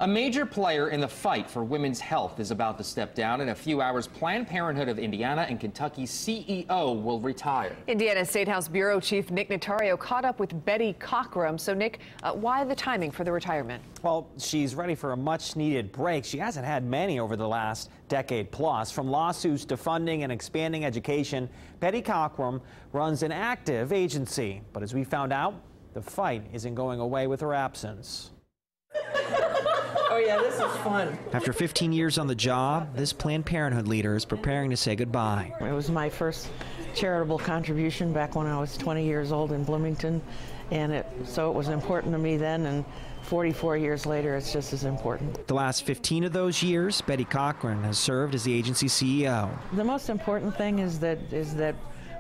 A major player in the fight for women's health is about to step down. In a few hours, Planned Parenthood of Indiana and Kentucky's CEO will retire. Indiana Statehouse Bureau Chief Nick Natario caught up with Betty Cockrum. So, Nick, why the timing for the retirement? Well, she's ready for a much-needed break. She hasn't had many over the last decade plus. From lawsuits to funding and expanding education, Betty Cockrum runs an active agency. But as we found out, the fight isn't going away with her absence. Oh yeah, this is fun. After 15 years on the job, this Planned Parenthood leader is preparing to say goodbye. It was my first charitable contribution back when I was 20 years old in Bloomington, and so it was important to me then, and 44 years later, it's just as important. The last 15 of those years, Betty Cockrum has served as the agency CEO. The most important thing is that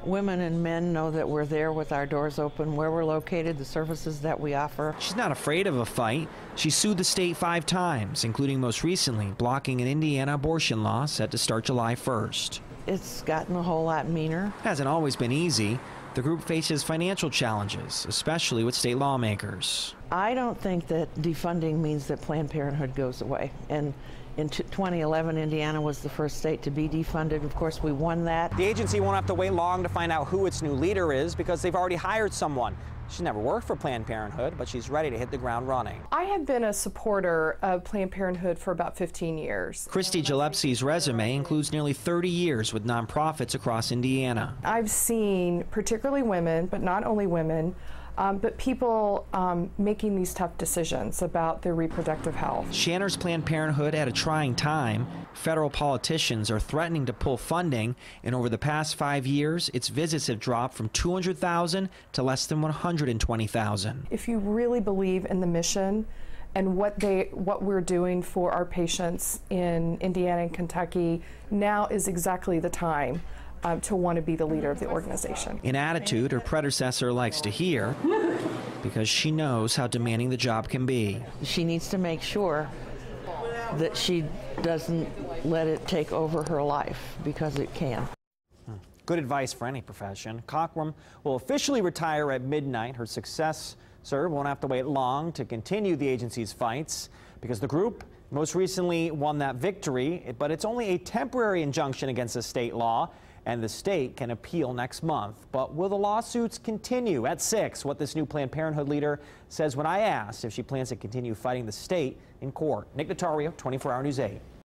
women and men know that we're there with our doors open, where we're located, the services that we offer. She's not afraid of a fight. She sued the state 5 times, including most recently blocking an Indiana abortion law set to start July 1st. It's gotten a whole lot meaner. Hasn't always been easy. The group faces financial challenges, especially with state lawmakers. I don't think that defunding means that Planned Parenthood goes away. And in 2011, Indiana was the first state to be defunded. Of course, we won that. The agency won't have to wait long to find out who its new leader is because they've already hired someone. She's never worked for Planned Parenthood, but she's ready to hit the ground running. I have been a supporter of Planned Parenthood for about 15 years. Christy Gillespie's resume includes nearly 30 years with nonprofits across Indiana. I've seen particularly women, but not only women, but people making these tough decisions about their reproductive health. She enters Planned Parenthood at a trying time. Federal politicians are threatening to pull funding, and over the past 5 years, its visits have dropped from 200,000 to less than 120,000. If you really believe in the mission and what we're doing for our patients in Indiana and Kentucky, now is exactly the time to want to be the leader of the organization. An attitude her predecessor likes to hear because she knows how demanding the job can be. She needs to make sure that she doesn't let it take over her life, because it can. Good advice for any profession. Cockrum will officially retire at midnight. Her successor won't have to wait long to continue the agency's fights because the group most recently won that victory, but it's only a temporary injunction against a state law, and the state can appeal next month. But will the lawsuits continue? At 6, what this new Planned Parenthood leader says when I asked if she plans to continue fighting the state in court. Nick Natario, 24 Hour News 8.